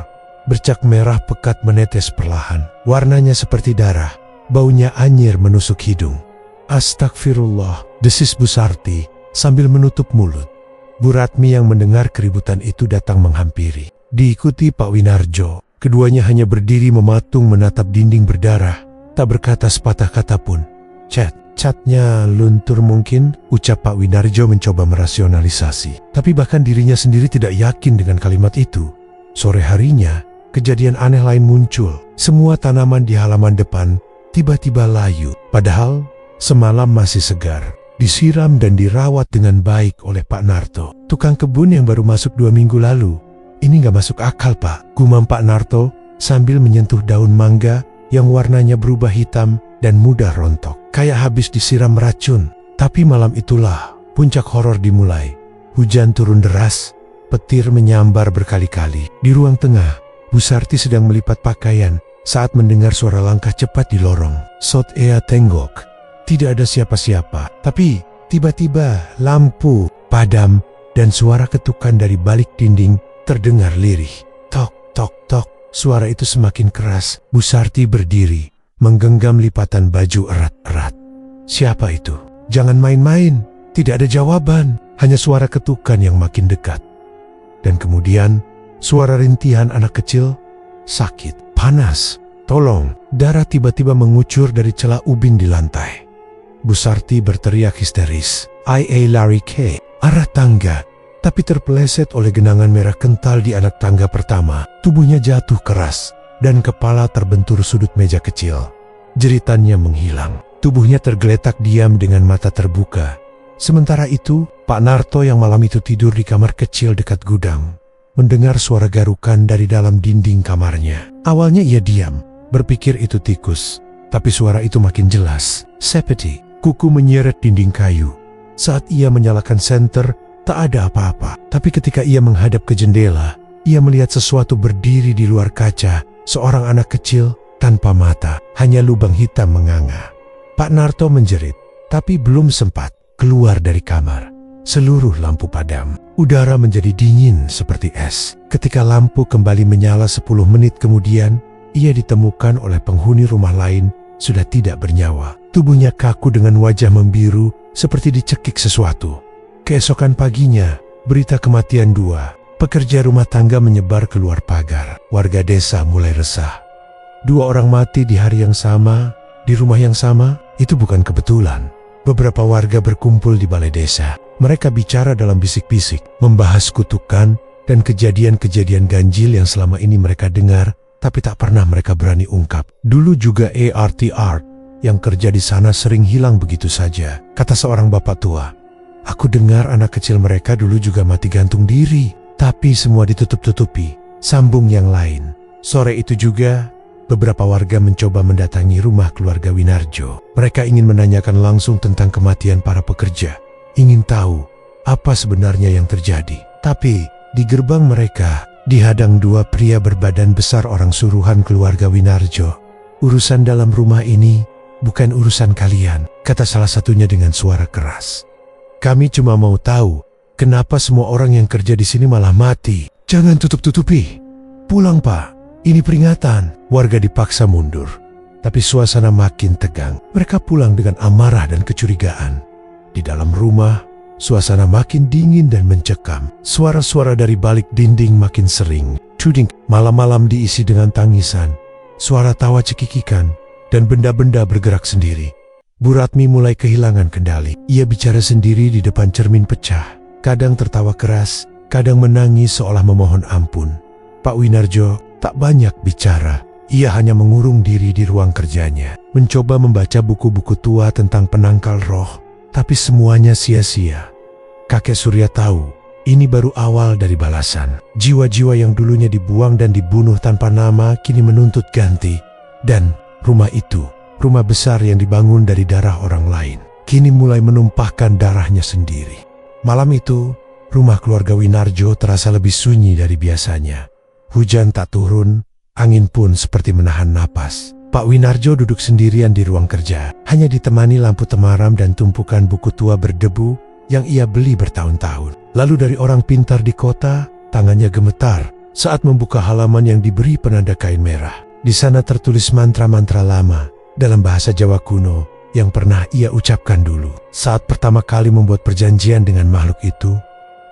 bercak merah pekat menetes perlahan. Warnanya seperti darah, baunya anyir menusuk hidung. "Astagfirullah," desis Bu Sarti sambil menutup mulut. Bu Ratmi yang mendengar keributan itu datang menghampiri. Diikuti Pak Winarjo, keduanya hanya berdiri mematung menatap dinding berdarah, tak berkata sepatah kata pun. Catnya luntur mungkin, ucap Pak Winarjo mencoba merasionalisasi. Tapi bahkan dirinya sendiri tidak yakin dengan kalimat itu. Sore harinya, kejadian aneh lain muncul. Semua tanaman di halaman depan tiba-tiba layu. Padahal semalam masih segar, disiram dan dirawat dengan baik oleh Pak Narto, tukang kebun yang baru masuk 2 minggu lalu. "Ini gak masuk akal, Pak," gumam Pak Narto sambil menyentuh daun mangga yang warnanya berubah hitam dan mudah rontok, kayak habis disiram racun. Tapi malam itulah puncak horor dimulai. Hujan turun deras, petir menyambar berkali-kali. Di ruang tengah, Bu Sarti sedang melipat pakaian saat mendengar suara langkah cepat di lorong. Saat ia tengok, tidak ada siapa-siapa. Tapi tiba-tiba lampu padam dan suara ketukan dari balik dinding terdengar lirih. Tok, tok, tok. Suara itu semakin keras. Bu Sarti berdiri, menggenggam lipatan baju erat-erat. Siapa itu? Jangan main-main. Tidak ada jawaban. Hanya suara ketukan yang makin dekat. Dan kemudian suara rintihan anak kecil. Sakit, panas, tolong. Darah tiba-tiba mengucur dari celah ubin di lantai. Bu Sarti berteriak histeris. Ia lari ke arah tangga, tapi terpeleset oleh genangan merah kental di anak tangga pertama. Tubuhnya jatuh keras dan kepala terbentur sudut meja kecil. Jeritannya menghilang. Tubuhnya tergeletak diam dengan mata terbuka. Sementara itu, Pak Narto yang malam itu tidur di kamar kecil dekat gudang, mendengar suara garukan dari dalam dinding kamarnya. Awalnya ia diam, berpikir itu tikus. Tapi suara itu makin jelas. Seperti kuku menyeret dinding kayu. Saat ia menyalakan senter, tak ada apa-apa. Tapi ketika ia menghadap ke jendela, ia melihat sesuatu berdiri di luar kaca. Seorang anak kecil tanpa mata, hanya lubang hitam menganga. Pak Narto menjerit, tapi belum sempat keluar dari kamar. Seluruh lampu padam. Udara menjadi dingin seperti es. Ketika lampu kembali menyala 10 menit kemudian, ia ditemukan oleh penghuni rumah lain sudah tidak bernyawa. Tubuhnya kaku dengan wajah membiru seperti dicekik sesuatu. Keesokan paginya, berita kematian 2 pekerja rumah tangga menyebar keluar pagar. Warga desa mulai resah. 2 orang mati di hari yang sama, di rumah yang sama, itu bukan kebetulan. Beberapa warga berkumpul di balai desa. Mereka bicara dalam bisik-bisik, membahas kutukan dan kejadian-kejadian ganjil yang selama ini mereka dengar, tapi tak pernah mereka berani ungkap. Dulu juga Art yang kerja di sana sering hilang begitu saja, kata seorang bapak tua. Aku dengar anak kecil mereka dulu juga mati gantung diri, tapi semua ditutup-tutupi, sambung yang lain. Sore itu juga, beberapa warga mencoba mendatangi rumah keluarga Winarjo. Mereka ingin menanyakan langsung tentang kematian para pekerja, ingin tahu apa sebenarnya yang terjadi. Tapi di gerbang mereka dihadang 2 pria berbadan besar orang suruhan keluarga Winarjo. Urusan dalam rumah ini bukan urusan kalian, kata salah satunya dengan suara keras. Kami cuma mau tahu kenapa semua orang yang kerja di sini malah mati. Jangan tutup-tutupi. Pulang, Pak. Ini peringatan. Warga dipaksa mundur. Tapi suasana makin tegang. Mereka pulang dengan amarah dan kecurigaan. Di dalam rumah, suasana makin dingin dan mencekam. Suara-suara dari balik dinding makin sering. Tuding, malam-malam diisi dengan tangisan, suara tawa cekikikan, dan benda-benda bergerak sendiri. Bu Ratmi mulai kehilangan kendali. Ia bicara sendiri di depan cermin pecah. Kadang tertawa keras, kadang menangis seolah memohon ampun. Pak Winarjo tak banyak bicara. Ia hanya mengurung diri di ruang kerjanya, mencoba membaca buku-buku tua tentang penangkal roh, tapi semuanya sia-sia. Kakek Surya tahu, ini baru awal dari balasan. Jiwa-jiwa yang dulunya dibuang dan dibunuh tanpa nama kini menuntut ganti. Dan rumah itu, rumah besar yang dibangun dari darah orang lain, kini mulai menumpahkan darahnya sendiri. Malam itu, rumah keluarga Winarjo terasa lebih sunyi dari biasanya. Hujan tak turun, angin pun seperti menahan napas. Pak Winarjo duduk sendirian di ruang kerja, hanya ditemani lampu temaram dan tumpukan buku tua berdebu yang ia beli bertahun-tahun. Lalu dari orang pintar di kota, tangannya gemetar saat membuka halaman yang diberi penanda kain merah. Di sana tertulis mantra-mantra lama dalam bahasa Jawa kuno yang pernah ia ucapkan dulu. Saat pertama kali membuat perjanjian dengan makhluk itu,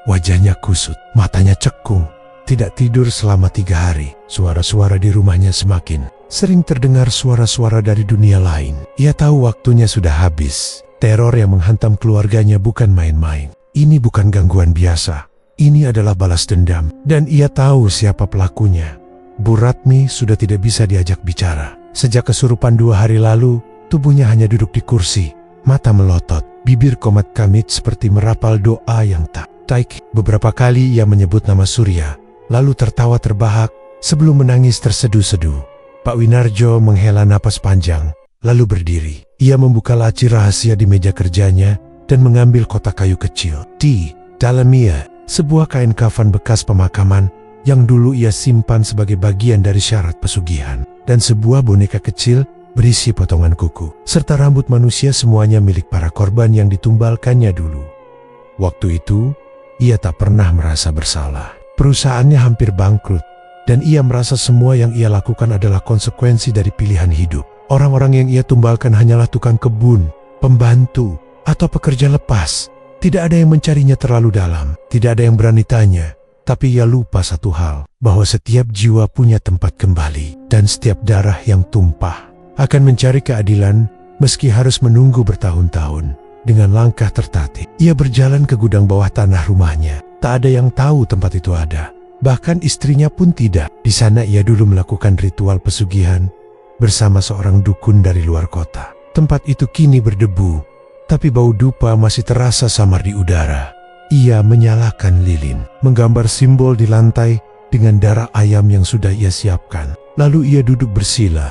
wajahnya kusut, matanya cekung, tidak tidur selama 3 hari. Suara-suara di rumahnya semakin sering terdengar, suara-suara dari dunia lain. Ia tahu waktunya sudah habis. Teror yang menghantam keluarganya bukan main-main. Ini bukan gangguan biasa. Ini adalah balas dendam. Dan ia tahu siapa pelakunya. Bu Ratmi sudah tidak bisa diajak bicara. Sejak kesurupan 2 hari lalu, tubuhnya hanya duduk di kursi. Mata melotot, bibir komat kamit seperti merapal doa yang tak taik. Beberapa kali ia menyebut nama Surya, lalu tertawa terbahak sebelum menangis terseduh-seduh. Pak Winarjo menghela napas panjang, lalu berdiri. Ia membuka laci rahasia di meja kerjanya dan mengambil kotak kayu kecil. Di dalamnya, sebuah kain kafan bekas pemakaman yang dulu ia simpan sebagai bagian dari syarat pesugihan. dan sebuah boneka kecil berisi potongan kuku, serta rambut manusia, semuanya milik para korban yang ditumbalkannya dulu. Waktu itu, ia tak pernah merasa bersalah. Perusahaannya hampir bangkrut, dan ia merasa semua yang ia lakukan adalah konsekuensi dari pilihan hidup. Orang-orang yang ia tumbalkan hanyalah tukang kebun, pembantu, atau pekerja lepas. Tidak ada yang mencarinya terlalu dalam, tidak ada yang berani tanya. Tapi ia lupa satu hal, bahwa setiap jiwa punya tempat kembali, dan setiap darah yang tumpah akan mencari keadilan meski harus menunggu bertahun-tahun. Dengan langkah tertatih, ia berjalan ke gudang bawah tanah rumahnya. Tak ada yang tahu tempat itu ada. Bahkan istrinya pun tidak. Di sana ia dulu melakukan ritual pesugihan bersama seorang dukun dari luar kota. Tempat itu kini berdebu, tapi bau dupa masih terasa samar di udara. Ia menyalakan lilin, menggambar simbol di lantai dengan darah ayam yang sudah ia siapkan. Lalu ia duduk bersila,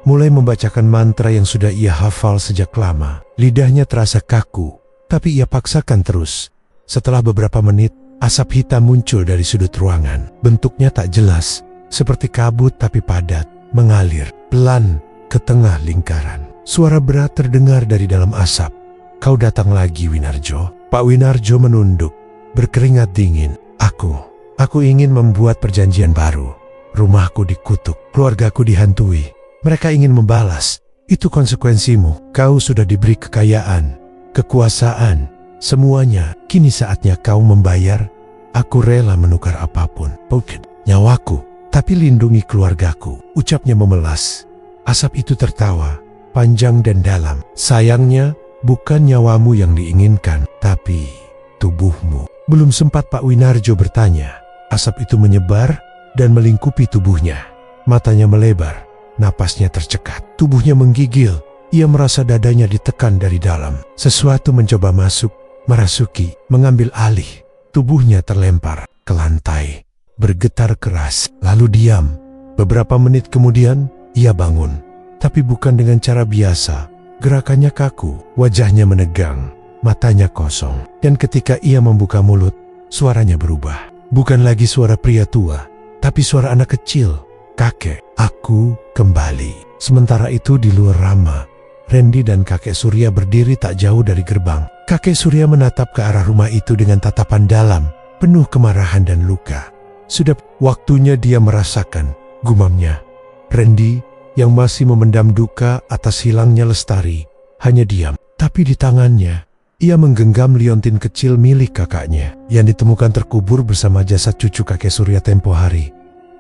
mulai membacakan mantra yang sudah ia hafal sejak lama. Lidahnya terasa kaku, tapi ia paksakan terus. Setelah beberapa menit, asap hitam muncul dari sudut ruangan. Bentuknya tak jelas, seperti kabut tapi padat, mengalir pelan ke tengah lingkaran. Suara berat terdengar dari dalam asap. "Kau datang lagi, Winarjo." Pak Winarjo menunduk, berkeringat dingin. Aku ingin membuat perjanjian baru. Rumahku dikutuk, keluargaku dihantui. Mereka ingin membalas. Itu konsekuensimu. Kau sudah diberi kekayaan, kekuasaan, semuanya. Kini saatnya kau membayar. Aku rela menukar apapun, bukan nyawaku, tapi lindungi keluargaku, ucapnya memelas. Asap itu tertawa, panjang dan dalam. Sayangnya, bukan nyawamu yang diinginkan, tapi tubuhmu. Belum sempat Pak Winarjo bertanya, asap itu menyebar dan melingkupi tubuhnya. Matanya melebar, napasnya tercekat, tubuhnya menggigil. Ia merasa dadanya ditekan dari dalam. Sesuatu mencoba masuk, merasuki, mengambil alih. Tubuhnya terlempar ke lantai, bergetar keras, lalu diam. Beberapa menit kemudian, ia bangun. Tapi bukan dengan cara biasa. Gerakannya kaku, wajahnya menegang, matanya kosong. Dan ketika ia membuka mulut, suaranya berubah. Bukan lagi suara pria tua, tapi suara anak kecil. "Kakek, aku kembali." Sementara itu di luar Rama, Randy dan kakek Surya berdiri tak jauh dari gerbang. Kakek Surya menatap ke arah rumah itu dengan tatapan dalam, penuh kemarahan dan luka. Sudah waktunya dia merasakan, gumamnya. Randy yang masih memendam duka atas hilangnya Lestari, hanya diam. Tapi di tangannya, ia menggenggam liontin kecil milik kakaknya yang ditemukan terkubur bersama jasad cucu kakek Surya tempo hari.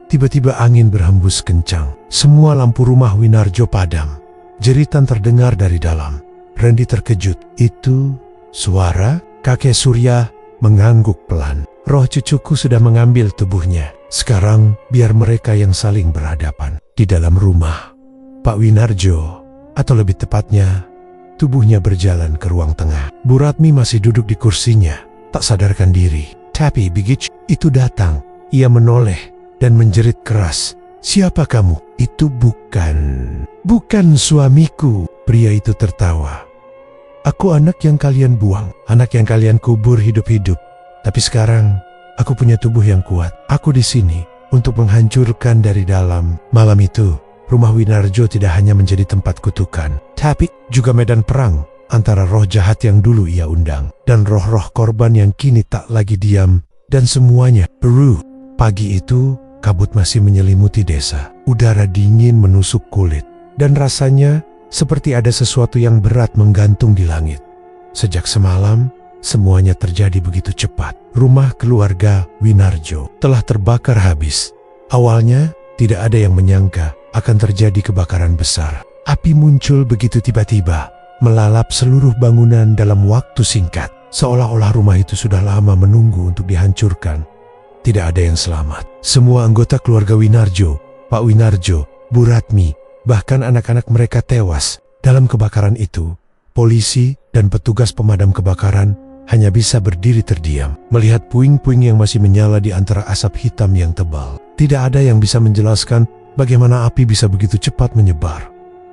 Tiba-tiba angin berhembus kencang. Semua lampu rumah Winarjo padam. Jeritan terdengar dari dalam. Randy terkejut. Itu suara kakek Surya mengangguk pelan. "Roh cucuku sudah mengambil tubuhnya. Sekarang biar mereka yang saling berhadapan." Di dalam rumah, Pak Winarjo, atau lebih tepatnya, tubuhnya berjalan ke ruang tengah. Bu Ratmi masih duduk di kursinya, tak sadarkan diri. Tapi begitu itu datang, ia menoleh dan menjerit keras. "Siapa kamu?" "Itu bukan suamiku." Pria itu tertawa. "Aku anak yang kalian buang, anak yang kalian kubur hidup-hidup. Tapi sekarang, aku punya tubuh yang kuat. Aku di sini untuk menghancurkan dari dalam." Malam itu, rumah Winarjo tidak hanya menjadi tempat kutukan, tapi juga medan perang antara roh jahat yang dulu ia undang dan roh-roh korban yang kini tak lagi diam, dan semuanya beru. Pagi itu, kabut masih menyelimuti desa. Udara dingin menusuk kulit, dan rasanya seperti ada sesuatu yang berat menggantung di langit. Sejak semalam, semuanya terjadi begitu cepat. Rumah keluarga Winarjo telah terbakar habis. Awalnya, tidak ada yang menyangka akan terjadi kebakaran besar. Api muncul begitu tiba-tiba, melalap seluruh bangunan dalam waktu singkat. Seolah-olah rumah itu sudah lama menunggu untuk dihancurkan. Tidak ada yang selamat. Semua anggota keluarga Winarjo, Pak Winarjo, Bu Ratmi, bahkan anak-anak mereka tewas. Dalam kebakaran itu, polisi dan petugas pemadam kebakaran hanya bisa berdiri terdiam, melihat puing-puing yang masih menyala di antara asap hitam yang tebal. Tidak ada yang bisa menjelaskan bagaimana api bisa begitu cepat menyebar.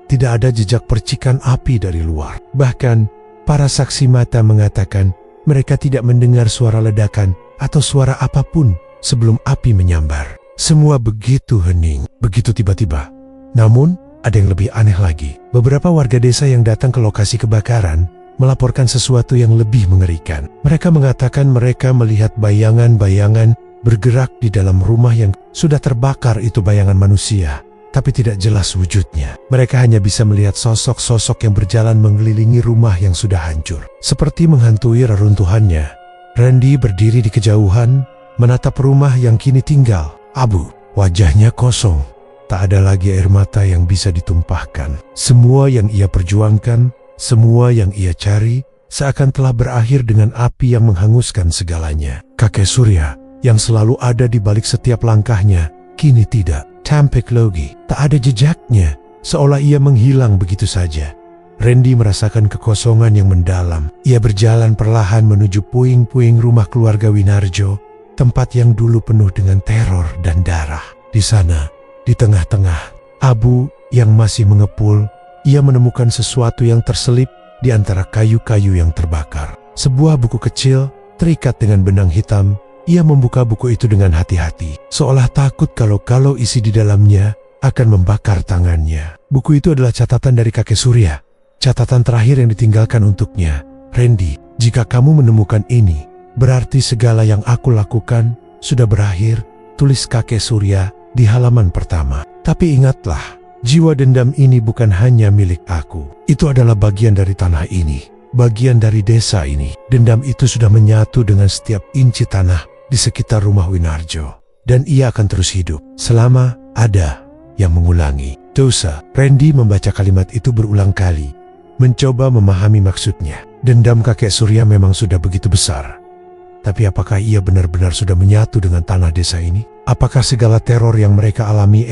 Tidak ada jejak percikan api dari luar. Bahkan, para saksi mata mengatakan mereka tidak mendengar suara ledakan atau suara apapun sebelum api menyambar. Semua begitu hening, begitu tiba-tiba. Namun, ada yang lebih aneh lagi. Beberapa warga desa yang datang ke lokasi kebakaran melaporkan sesuatu yang lebih mengerikan. Mereka mengatakan mereka melihat bayangan-bayangan bergerak di dalam rumah yang sudah terbakar. Itu bayangan manusia, tapi tidak jelas wujudnya. Mereka hanya bisa melihat sosok-sosok yang berjalan mengelilingi rumah yang sudah hancur. Seperti menghantui reruntuhannya, Randy berdiri di kejauhan, menatap rumah yang kini tinggal abu. Wajahnya kosong, tak ada lagi air mata yang bisa ditumpahkan. Semua yang ia perjuangkan, semua yang ia cari, seakan telah berakhir dengan api yang menghanguskan segalanya. Kakek Surya, yang selalu ada di balik setiap langkahnya, kini tidak. Tampak Logi, tak ada jejaknya, seolah ia menghilang begitu saja. Randy merasakan kekosongan yang mendalam. Ia berjalan perlahan menuju puing-puing rumah keluarga Winarjo, tempat yang dulu penuh dengan teror dan darah. Di sana, di tengah-tengah abu yang masih mengepul, ia menemukan sesuatu yang terselip di antara kayu-kayu yang terbakar. Sebuah buku kecil terikat dengan benang hitam. Ia membuka buku itu dengan hati-hati, seolah takut kalau isi di dalamnya akan membakar tangannya. Buku itu adalah catatan dari kakek Surya, catatan terakhir yang ditinggalkan untuknya. Randy, jika kamu menemukan ini, berarti segala yang aku lakukan sudah berakhir, tulis kakek Surya di halaman pertama. Tapi ingatlah, jiwa dendam ini bukan hanya milik aku. Itu adalah bagian dari tanah ini, bagian dari desa ini. Dendam itu sudah menyatu dengan setiap inci tanah di sekitar rumah Winarjo. Dan ia akan terus hidup selama ada yang mengulangi dosa. Randy membaca kalimat itu berulang kali, mencoba memahami maksudnya. Dendam kakek Surya memang sudah begitu besar. Tapi apakah ia benar-benar sudah menyatu dengan tanah desa ini? Apakah segala teror yang mereka alami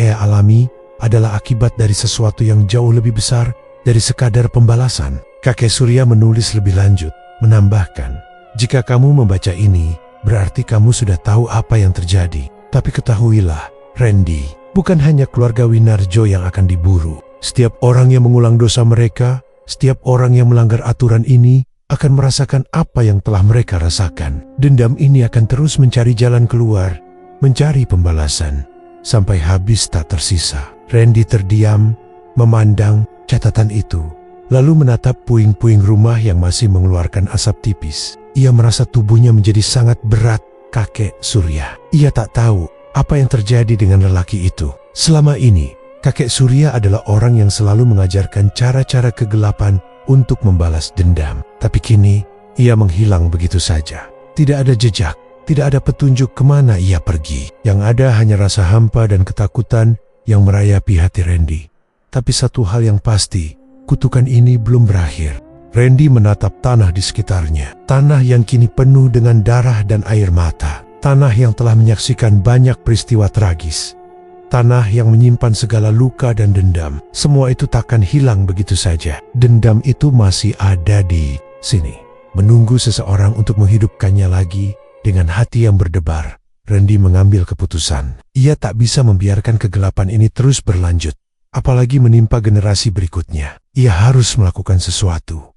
adalah akibat dari sesuatu yang jauh lebih besar dari sekadar pembalasan? Kakek Surya menulis lebih lanjut, menambahkan, jika kamu membaca ini, berarti kamu sudah tahu apa yang terjadi. Tapi ketahuilah, Randy, bukan hanya keluarga Winarjo yang akan diburu. Setiap orang yang mengulang dosa mereka, setiap orang yang melanggar aturan ini, akan merasakan apa yang telah mereka rasakan. Dendam ini akan terus mencari jalan keluar, mencari pembalasan, sampai habis tak tersisa. Randy terdiam, memandang catatan itu, lalu menatap puing-puing rumah yang masih mengeluarkan asap tipis. Ia merasa tubuhnya menjadi sangat berat. Kakek Surya, ia tak tahu apa yang terjadi dengan lelaki itu. Selama ini, kakek Surya adalah orang yang selalu mengajarkan cara-cara kegelapan untuk membalas dendam. Tapi kini, ia menghilang begitu saja. Tidak ada jejak, tidak ada petunjuk kemana ia pergi. Yang ada hanya rasa hampa dan ketakutan yang merayapi hati Randy. Tapi satu hal yang pasti, kutukan ini belum berakhir. Randy menatap tanah di sekitarnya. Tanah yang kini penuh dengan darah dan air mata. Tanah yang telah menyaksikan banyak peristiwa tragis. Tanah yang menyimpan segala luka dan dendam. Semua itu takkan hilang begitu saja. Dendam itu masih ada di sini, menunggu seseorang untuk menghidupkannya lagi. Dengan hati yang berdebar, Randy mengambil keputusan. Ia tak bisa membiarkan kegelapan ini terus berlanjut, apalagi menimpa generasi berikutnya. Ia harus melakukan sesuatu.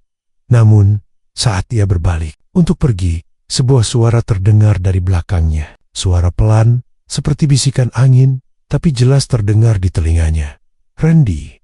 Namun, saat ia berbalik untuk pergi, sebuah suara terdengar dari belakangnya. Suara pelan, seperti bisikan angin, tapi jelas terdengar di telinganya. Randy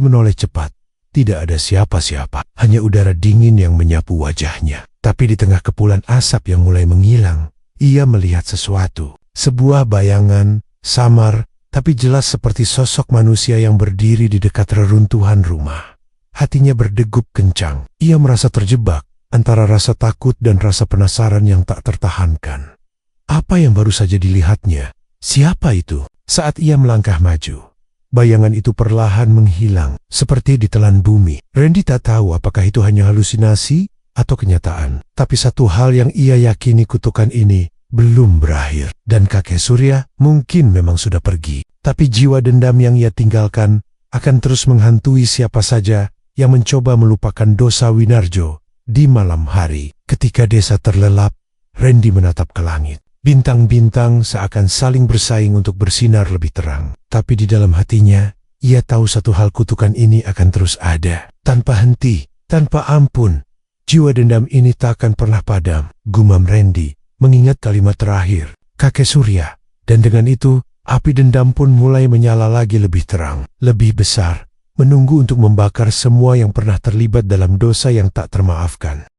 menoleh cepat. Tidak ada siapa-siapa, hanya udara dingin yang menyapu wajahnya. Tapi di tengah kepulan asap yang mulai menghilang, ia melihat sesuatu. Sebuah bayangan, samar, tapi jelas seperti sosok manusia yang berdiri di dekat reruntuhan rumah. Hatinya berdegup kencang. Ia merasa terjebak antara rasa takut dan rasa penasaran yang tak tertahankan. Apa yang baru saja dilihatnya? Siapa itu? Saat ia melangkah maju, bayangan itu perlahan menghilang, seperti ditelan bumi. Randy tak tahu apakah itu hanya halusinasi atau kenyataan. Tapi satu hal yang ia yakini, kutukan ini belum berakhir. Dan kakek Surya mungkin memang sudah pergi. Tapi jiwa dendam yang ia tinggalkan akan terus menghantui siapa saja yang mencoba melupakan dosa Winarjo. Di malam hari, ketika desa terlelap, Randy menatap ke langit. Bintang-bintang seakan saling bersaing untuk bersinar lebih terang. Tapi di dalam hatinya, ia tahu satu hal, kutukan ini akan terus ada. Tanpa henti, tanpa ampun. Jiwa dendam ini tak akan pernah padam, gumam Randy, mengingat kalimat terakhir kakek Surya. Dan dengan itu, Api dendam pun mulai menyala lagi lebih terang, lebih besar, menunggu untuk membakar semua yang pernah terlibat dalam dosa yang tak termaafkan.